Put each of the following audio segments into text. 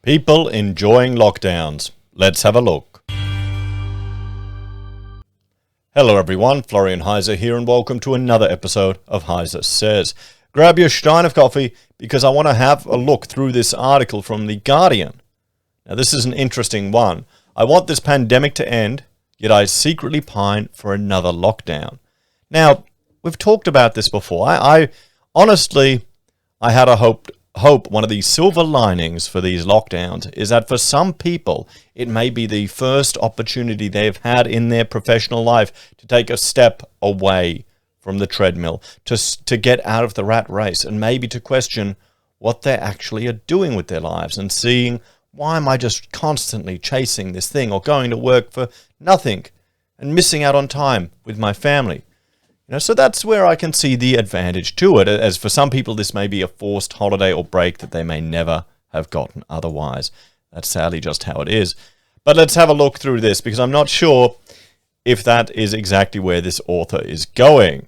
People enjoying lockdowns. Let's have a look. Hello everyone, Florian.Heise here and welcome to another episode of HeiseSays. Grab your stein of coffee because I want to have a look through this article from The Guardian. Now this is an interesting one. I want this pandemic to end, yet I secretly pine for another lockdown. Now, we've talked about this before. I honestly had a hope one of the silver linings for these lockdowns is that for some people, it may be the first opportunity they've had in their professional life to take a step away from the treadmill, to get out of the rat race, and maybe to question what they actually are doing with their lives and seeing, why am I just constantly chasing this thing or going to work for nothing and missing out on time with my family? So that's where I can see the advantage to it, as for some people this may be a forced holiday or break that they may never have gotten otherwise. That's sadly just how it is. But let's have a look through this, because I'm not sure if that is exactly where this author is going.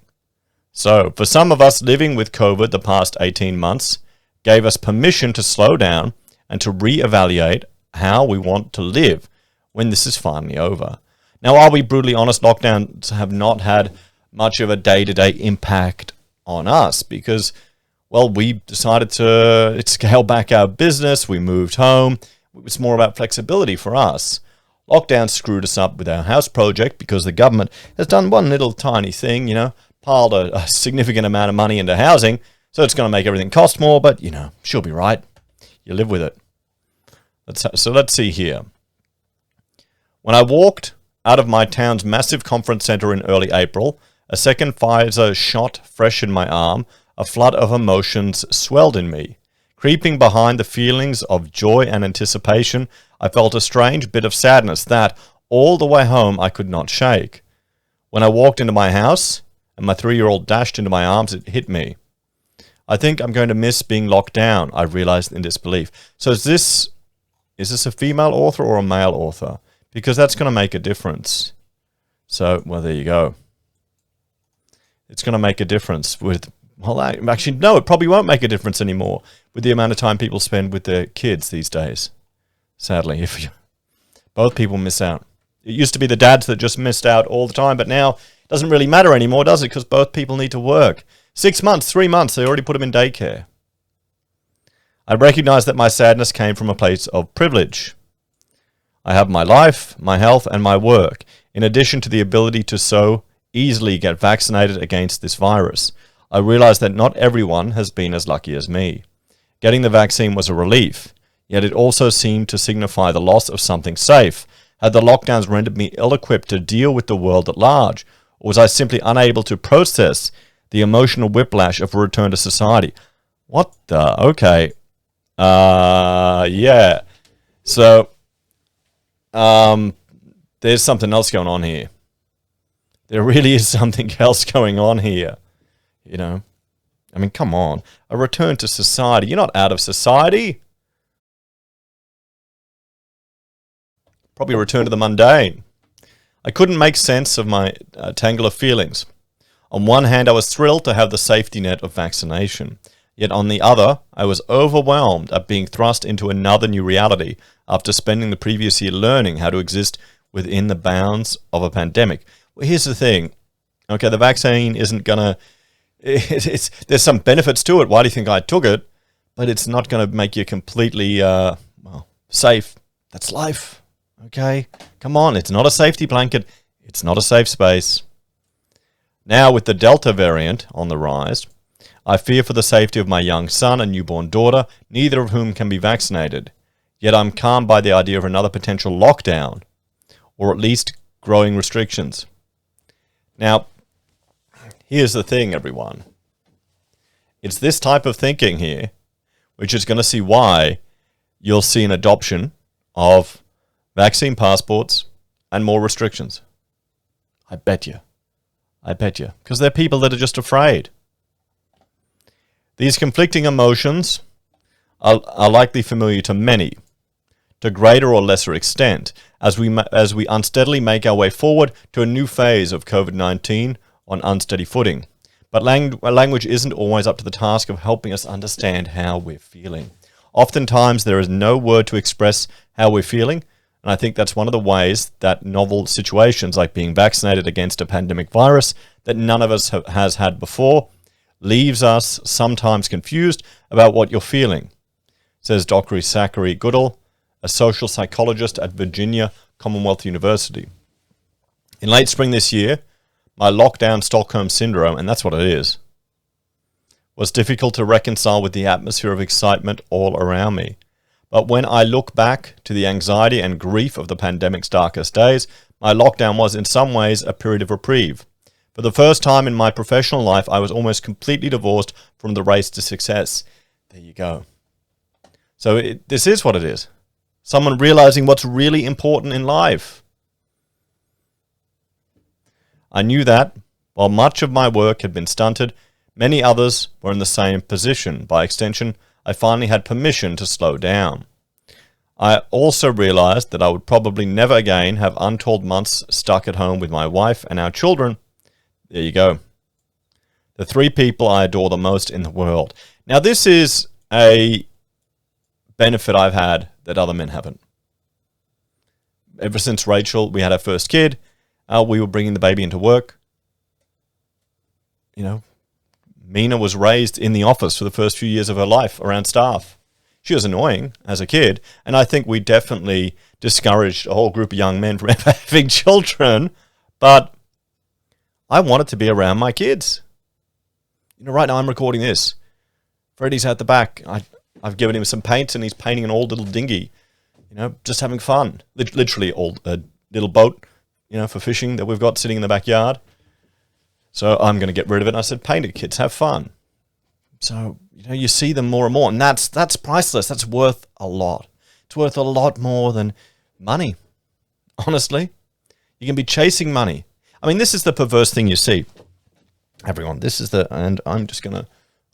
So, for some of us, living with COVID the past 18 months gave us permission to slow down and to reevaluate how we want to live when this is finally over. Now, are we brutally honest, lockdowns have not had much of a day-to-day impact on us because, well, we decided to scale back our business, we moved home. It was more about flexibility for us. Lockdown screwed us up with our house project because the government has done one little tiny thing, piled a significant amount of money into housing, so it's going to make everything cost more, but, she'll be right. You live with it. So let's see here. When I walked out of my town's massive conference center in early April, a second Pfizer shot fresh in my arm, a flood of emotions swelled in me. Creeping behind the feelings of joy and anticipation, I felt a strange bit of sadness that, all the way home, I could not shake. When I walked into my house, and my 3-year-old dashed into my arms, it hit me. I think I'm going to miss being locked down, I realized in disbelief. So is this a female author or a male author? Because that's going to make a difference. So, well, there you go. It's going to make a difference with, well, actually, no, it probably won't make a difference anymore with the amount of time people spend with their kids these days. Sadly, both people miss out. It used to be the dads that just missed out all the time, but now it doesn't really matter anymore, does it? Because both people need to work. 6 months, 3 months, they already put them in daycare. I recognize that my sadness came from a place of privilege. I have my life, my health, and my work, in addition to the ability to so easily get vaccinated against this virus. I realize that not everyone has been as lucky as me. Getting the vaccine was a relief, yet it also seemed to signify the loss of something safe. Had the lockdowns rendered me ill-equipped to deal with the world at large, or was I simply unable to process the emotional whiplash of a return to society? What the? Okay. Yeah. So, there's something else going on here. There really is something else going on here, I mean, come on. A return to society. You're not out of society. Probably a return to the mundane. I couldn't make sense of my tangle of feelings. On one hand, I was thrilled to have the safety net of vaccination. Yet on the other, I was overwhelmed at being thrust into another new reality after spending the previous year learning how to exist within the bounds of a pandemic. Well, here's the thing. Okay, the vaccine isn't gonna... there's some benefits to it. Why do you think I took it? But it's not going to make you completely, safe. That's life. Okay? Come on, it's not a safety blanket. It's not a safe space. Now, with the Delta variant on the rise, I fear for the safety of my young son and newborn daughter, neither of whom can be vaccinated. Yet I'm calmed by the idea of another potential lockdown, or at least growing restrictions. Now, here's the thing, everyone. It's this type of thinking here, which is going to see why you'll see an adoption of vaccine passports and more restrictions. I bet you. Because there are people that are just afraid. These conflicting emotions are likely familiar to many, to greater or lesser extent, as we unsteadily make our way forward to a new phase of COVID-19 on unsteady footing. But language isn't always up to the task of helping us understand how we're feeling. Oftentimes, there is no word to express how we're feeling, and I think that's one of the ways that novel situations like being vaccinated against a pandemic virus that none of us has had before leaves us sometimes confused about what you're feeling, says Dr. Zachary Goodall, a social psychologist at Virginia Commonwealth University. In late spring this year, my lockdown Stockholm syndrome, and that's what it is, was difficult to reconcile with the atmosphere of excitement all around me. But when I look back to the anxiety and grief of the pandemic's darkest days, my lockdown was in some ways a period of reprieve. For the first time in my professional life, I was almost completely divorced from the race to success. There you go. So this is what it is. Someone realizing what's really important in life. I knew that, while much of my work had been stunted, many others were in the same position. By extension, I finally had permission to slow down. I also realized that I would probably never again have untold months stuck at home with my wife and our children. There you go. The three people I adore the most in the world. Now, this is a benefit I've had that other men haven't. Ever since Rachel, we had our first kid, we were bringing the baby into work. You know, Mina was raised in the office for the first few years of her life around staff. She was annoying as a kid, and I think we definitely discouraged a whole group of young men from ever having children, but I wanted to be around my kids. You know, right now I'm recording this. Freddie's at the back. I've given him some paint, and he's painting an old little dinghy, you know, just having fun. Literally a little boat, you know, for fishing that we've got sitting in the backyard. So I'm going to get rid of it. And I said, paint it, kids, have fun. So, you know, you see them more and more, and that's priceless. That's worth a lot. It's worth a lot more than money, honestly. You can be chasing money. I mean, this is the perverse thing you see. Everyone, and I'm just going to,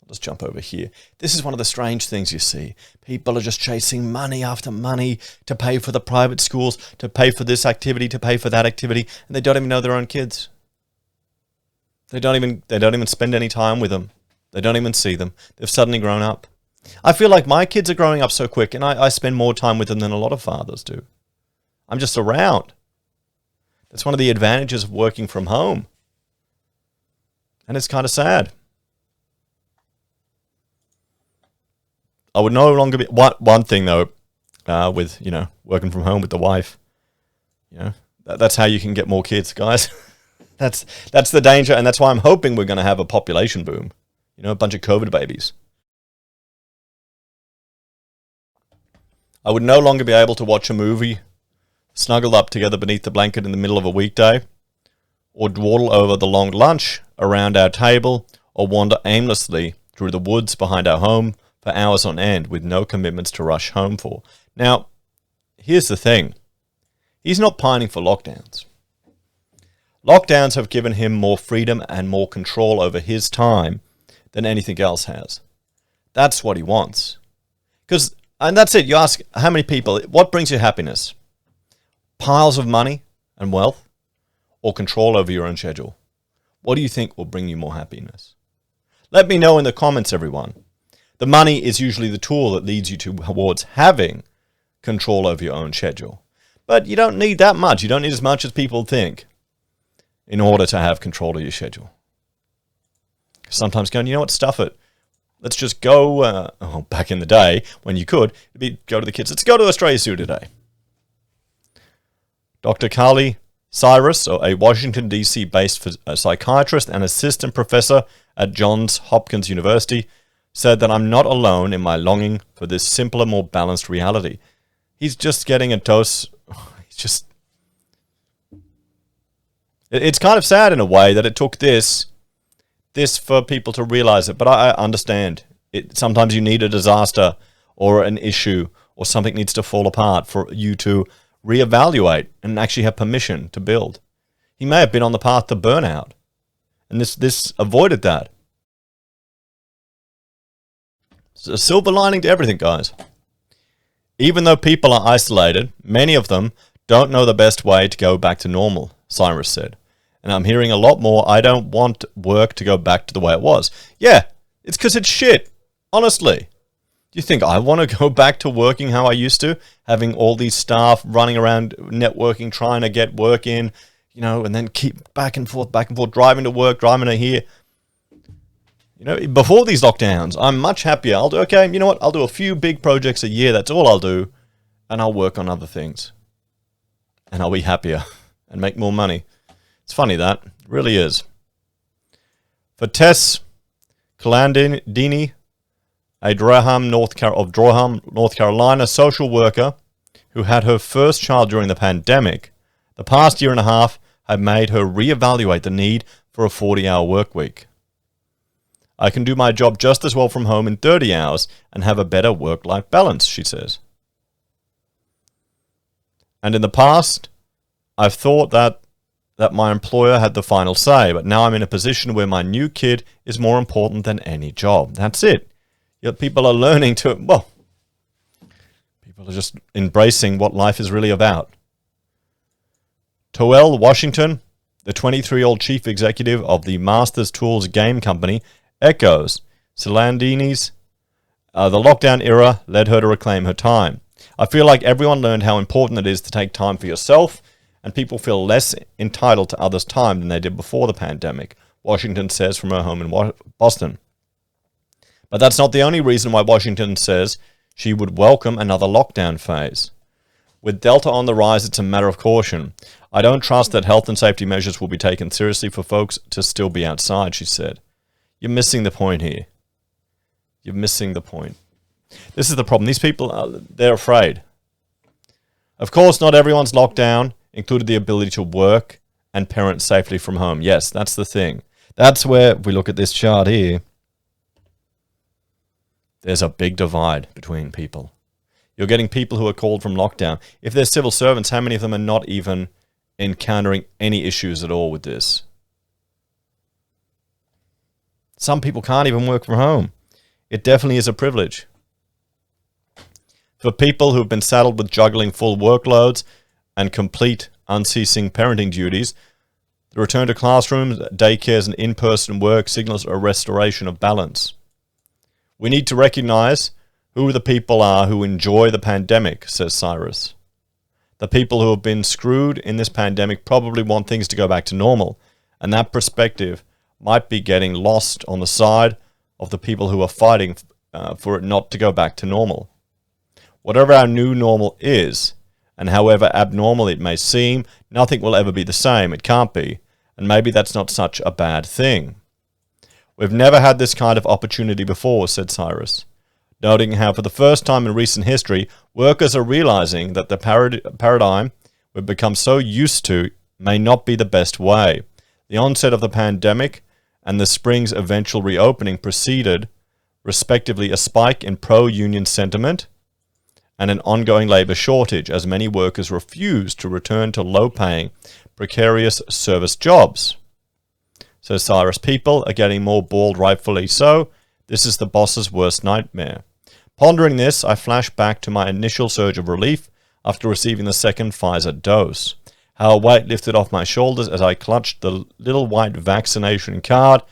let's jump over here. This is one of the strange things you see. People are just chasing money after money to pay for the private schools, to pay for this activity, to pay for that activity, and they don't even know their own kids. They don't even spend any time with them. They don't even see them. They've suddenly grown up. I feel like my kids are growing up so quick, and I spend more time with them than a lot of fathers do. I'm just around. That's one of the advantages of working from home. And it's kind of sad. I would no longer be... One thing, though, with, you know, working from home with the wife, you know, that's how you can get more kids, guys. That's the danger, and that's why I'm hoping we're going to have a population boom. You know, a bunch of COVID babies. I would no longer be able to watch a movie snuggled up together beneath the blanket in the middle of a weekday, or dawdle over the long lunch around our table, or wander aimlessly through the woods behind our home for hours on end with no commitments to rush home for. Now, here's the thing. He's not pining for lockdowns. Lockdowns have given him more freedom and more control over his time than anything else has. That's what he wants. And that's it. You ask how many people, what brings you happiness? Piles of money and wealth, or control over your own schedule? What do you think will bring you more happiness? Let me know in the comments, everyone. The money is usually the tool that leads you towards having control over your own schedule. But you don't need that much. You don't need as much as people think in order to have control of your schedule. Sometimes going, you know what, stuff it. Let's just go, back in the day when you could, go to the kids. Let's go to Australia Zoo today. Dr. Carly Cyrus, a Washington, D.C. based psychiatrist and assistant professor at Johns Hopkins University, said that I'm not alone in my longing for this simpler, more balanced reality. He's just getting a dose. It's kind of sad in a way that it took this for people to realize it, but I understand. Sometimes you need a disaster or an issue or something needs to fall apart for you to reevaluate and actually have permission to build. He may have been on the path to burnout, and this avoided that. It's a silver lining to everything, guys. Even though people are isolated, many of them don't know the best way to go back to normal, Cyrus said. And I'm hearing a lot more, I don't want work to go back to the way it was. Yeah, it's because it's shit. Honestly. Do you think I want to go back to working how I used to, having all these staff running around networking, trying to get work in, and then keep back and forth, driving to work, driving to here? Before these lockdowns, I'm much happier. I'll do, okay, you know what? I'll do a few big projects a year. That's all I'll do. And I'll work on other things. And I'll be happier and make more money. It's funny that. It really is. For Tess Calandini, a Durham, North Carolina social worker who had her first child during the pandemic, the past year and a half had made her reevaluate the need for a 40-hour work week. I can do my job just as well from home in 30 hours and have a better work-life balance, she says. And in the past, I've thought that my employer had the final say, but now I'm in a position where my new kid is more important than any job. That's it. Yet people are learning people are just embracing what life is really about. Toel Washington, the 23-year-old chief executive of the Masters Tools game company, echoes Celandini's the lockdown era led her to reclaim her time. I feel like everyone learned how important it is to take time for yourself, and people feel less entitled to others' time than they did before the pandemic, Washington says from her home in Boston. But that's not the only reason why Washington says she would welcome another lockdown phase. With Delta on the rise, it's a matter of caution. I don't trust that health and safety measures will be taken seriously for folks to still be outside, she said. You're missing the point here. You're missing the point. This is the problem. These people, they're afraid. Of course, not everyone's lockdown included the ability to work and parent safely from home. Yes, that's the thing. That's where, if we look at this chart here, there's a big divide between people. You're getting people who are called from lockdown. If they're civil servants, how many of them are not even encountering any issues at all with this? Some people can't even work from home. It definitely is a privilege. For people who've been saddled with juggling full workloads and complete unceasing parenting duties, the return to classrooms, daycares, and in-person work signals a restoration of balance. We need to recognize who the people are who enjoy the pandemic, says Cyrus. The people who have been screwed in this pandemic probably want things to go back to normal, and that perspective might be getting lost on the side of the people who are fighting for it not to go back to normal. Whatever our new normal is, and however abnormal it may seem, nothing will ever be the same. It can't be, and maybe that's not such a bad thing. We've never had this kind of opportunity before, said Cyrus, noting how for the first time in recent history, workers are realizing that the paradigm we've become so used to may not be the best way. The onset of the pandemic and the spring's eventual reopening preceded, respectively, a spike in pro-union sentiment and an ongoing labor shortage as many workers refused to return to low-paying, precarious service jobs. So Cyrus, people are getting more bored, rightfully so. This is the boss's worst nightmare. Pondering this, I flash back to my initial surge of relief after receiving the second Pfizer dose. How a weight lifted off my shoulders as I clutched the little white vaccination card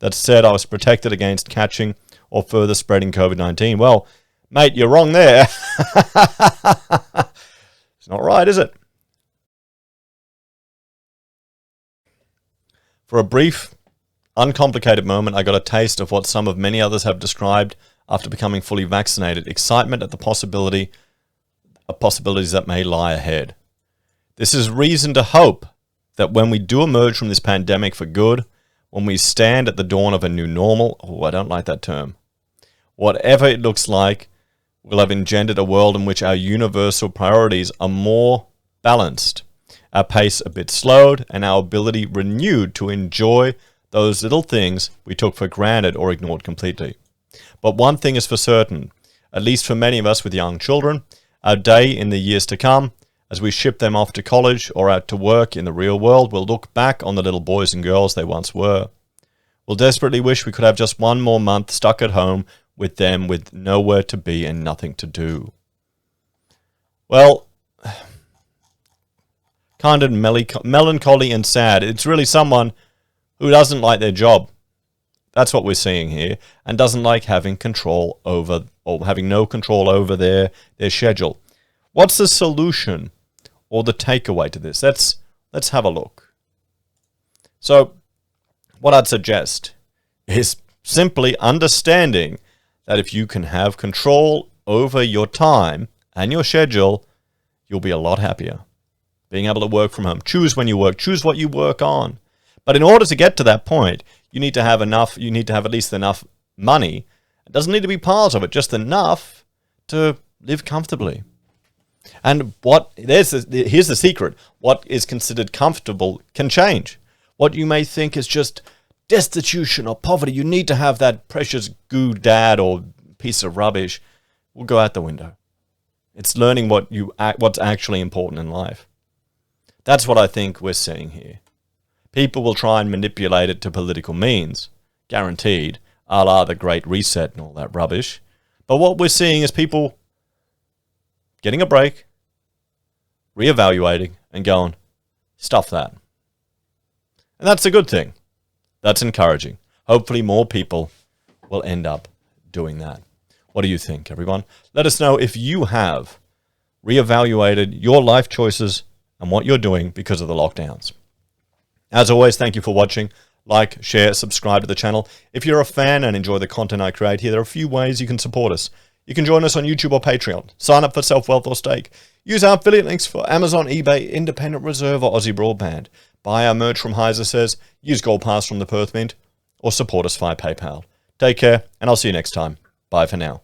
that said I was protected against catching or further spreading COVID-19. Well, mate, you're wrong there. It's not right, is it? For a brief, uncomplicated moment, I got a taste of what some of many others have described after becoming fully vaccinated: excitement at the possibilities that may lie ahead. This is reason to hope that when we do emerge from this pandemic for good, when we stand at the dawn of a new normal, I don't like that term, whatever it looks like, we'll have engendered a world in which our universal priorities are more balanced, our pace a bit slowed, and our ability renewed to enjoy those little things we took for granted or ignored completely. But one thing is for certain, at least for many of us with young children, our day in the years to come, as we ship them off to college or out to work in the real world, we'll look back on the little boys and girls they once were. We'll desperately wish we could have just one more month stuck at home with them, with nowhere to be and nothing to do. Well, kind of melancholy and sad. It's really someone who doesn't like their job. That's what we're seeing here, and doesn't like having control over or having no control over their schedule. What's the solution or the takeaway to this? Let's have a look. So what I'd suggest is simply understanding that if you can have control over your time and your schedule, you'll be a lot happier. Being able to work from home, choose when you work, choose what you work on. But in order to get to that point, you need to have at least enough money. It doesn't need to be part of it, just enough to live comfortably. And here's the secret. What is considered comfortable can change. What you may think is just destitution or poverty, you need to have that precious goo dad or piece of rubbish, will go out the window. It's learning what's actually important in life. That's what I think we're seeing here. People will try and manipulate it to political means, guaranteed, a la the Great Reset and all that rubbish. But what we're seeing is people getting a break, reevaluating, and going, stuff that. And that's a good thing. That's encouraging. Hopefully more people will end up doing that. What do you think, everyone? Let us know if you have reevaluated your life choices and what you're doing because of the lockdowns. As always, thank you for watching. Like, share, subscribe to the channel. If you're a fan and enjoy the content I create here, there are a few ways you can support us. You can join us on YouTube or Patreon. Sign up for SelfWealth or Stake. Use our affiliate links for Amazon, eBay, Independent Reserve, or AussieBroadband. Buy our merch from HeiseSays. Use Gold Pass from the Perth Mint. Or support us via PayPal. Take care, and I'll see you next time. Bye for now.